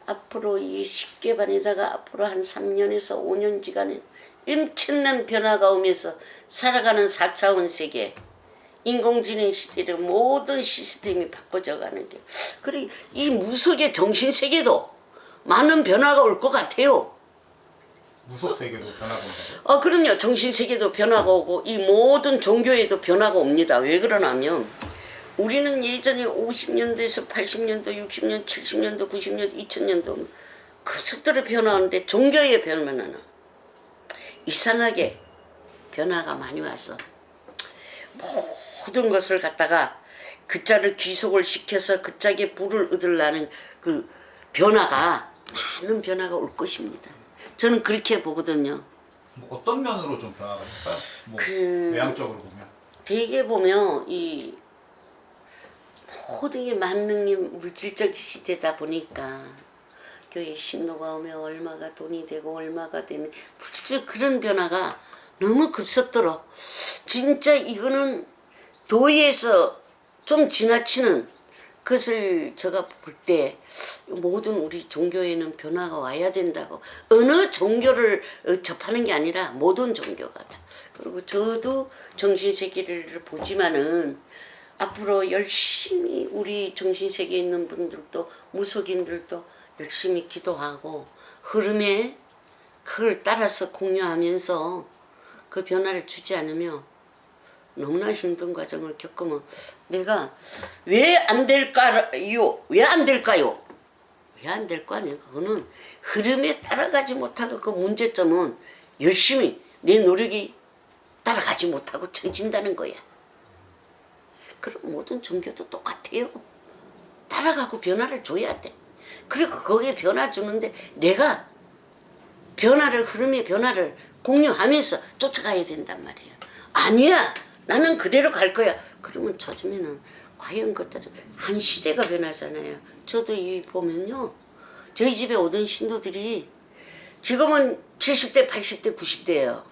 앞으로 이 10개반에다가 앞으로 한 3년에서 5년지간에 엄청난 변화가 오면서 살아가는 4차원 세계 인공지능 시대로 모든 시스템이 바꿔져 가는 게 그리고 이 무속의 정신세계도 많은 변화가 올 것 같아요. 무속 세계도 변화가 온다고요? 그럼요. 정신세계도 변화가 오고 이 모든 종교에도 변화가 옵니다. 왜 그러냐면 우리는 예전에 50년대에서 80년도, 60년, 70년도, 90년도, 2000년도 급속도로 변화하는데 종교의 변화는 이상하게 변화가 많이 와서 모든 것을 갖다가 그 자를 귀속을 시켜서 그 짝에 불을 얻으려는 그 변화가 많은 변화가 올 것입니다. 저는 그렇게 보거든요. 뭐 어떤 면으로 좀 변화가 될까요? 뭐 외향적으로 보면 되게 보면 이 모든 게 만능이 물질적 시대다 보니까 교회 신도가 오면 얼마가 돈이 되고 얼마가 되는 물질 그런 변화가 너무 급속도로 진짜 이거는 도의에서 좀 지나치는 그것을 제가 볼 때 모든 우리 종교에는 변화가 와야 된다고 어느 종교를 접하는 게 아니라 모든 종교가 다. 그리고 저도 정신세계를 보지만은 앞으로 열심히 우리 정신세계에 있는 분들도 무속인들도 열심히 기도하고 흐름에 그걸 따라서 공유하면서 그 변화를 주지 않으면 너무나 힘든 과정을 겪으면 내가 왜 안 될까요? 왜 안 될까요? 왜 안 될까? 아니야. 그거는 흐름에 따라가지 못하고 그 문제점은 열심히 내 노력이 따라가지 못하고 처진다는 거야. 그럼 모든 종교도 똑같아요. 따라가고 변화를 줘야 돼. 그리고 거기에 변화 주는데 내가 변화를 흐름의 변화를 공유하면서 쫓아가야 된단 말이야. 아니야. 나는 그대로 갈 거야. 그러면 처음에는 과연 그것들은 한 시대가 변하잖아요. 저도 이 보면요. 저희 집에 오던 신도들이 지금은 70대, 80대, 90대예요.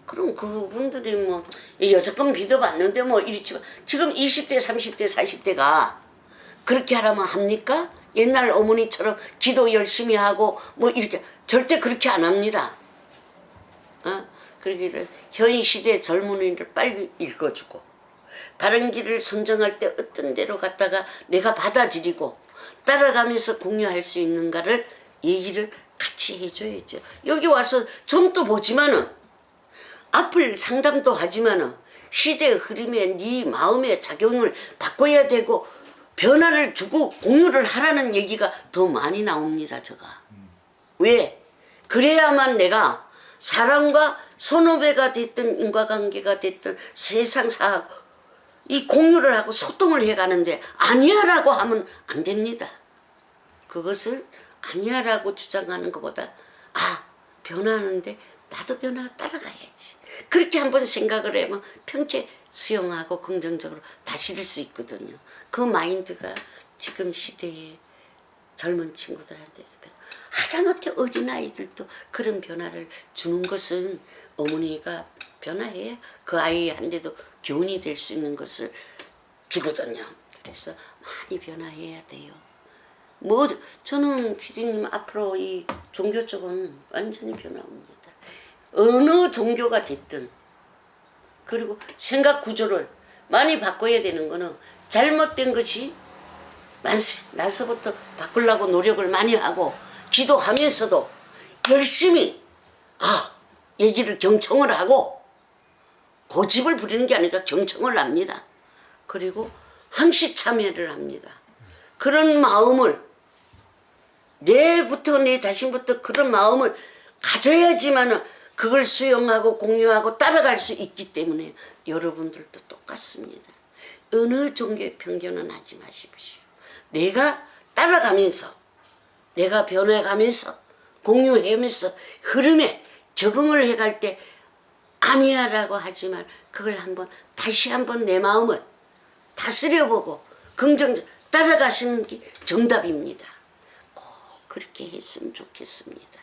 그럼 그분들이 뭐 여태껏 믿어봤는데 뭐 이렇지 지금 20대, 30대, 40대가 그렇게 하라면 합니까? 옛날 어머니처럼 기도 열심히 하고 뭐 이렇게 절대 그렇게 안 합니다. 그러기를 현 시대 젊은이를 빨리 읽어주고 바른 길을 선정할 때 어떤 데로 갔다가 내가 받아들이고 따라가면서 공유할 수 있는가를 얘기를 같이 해줘야죠. 여기 와서 점도 보지만은 앞을 상담도 하지만은 시대의 흐름에 네 마음의 작용을 바꿔야 되고 변화를 주고 공유를 하라는 얘기가 더 많이 나옵니다. 제가. 왜? 그래야만 내가 사람과 선후배가 됐든 인과관계가 됐든 세상 사학 이 공유를 하고 소통을 해가는데 아니야 라고 하면 안 됩니다. 그것을 아니야 라고 주장하는 것보다 변하는데 나도 변화 따라가야지. 그렇게 한번 생각을 하면 편케 수용하고 긍정적으로 다스릴 수 있거든요. 그 마인드가 지금 시대에 젊은 친구들한테서 하다못해 어린아이들도 그런 변화를 주는 것은 어머니가 변화해야 그 아이한테도 교훈이 될 수 있는 것을 주거든요. 그래서 많이 변화해야 돼요. 저는 PD님 앞으로 이 종교 쪽은 완전히 변화옵니다. 어느 종교가 됐든 그리고 생각 구조를 많이 바꿔야 되는 거는 잘못된 것이 나서부터 바꾸려고 노력을 많이 하고 기도하면서도 열심히 얘기를 경청을 하고 고집을 부리는 게 아니라 경청을 합니다. 그리고 항시 참여를 합니다. 그런 마음을 내부터 내 자신부터 그런 마음을 가져야지만 그걸 수용하고 공유하고 따라갈 수 있기 때문에 여러분들도 똑같습니다. 어느 종교의 편견은 하지 마십시오. 내가 따라가면서 내가 변해가면서 공유하면서 흐름에 적응을 해갈 때 아니야 라고 하지만 그걸 다시 한번 내 마음을 다스려보고 긍정적 따라가시는 게 정답입니다. 꼭 그렇게 했으면 좋겠습니다.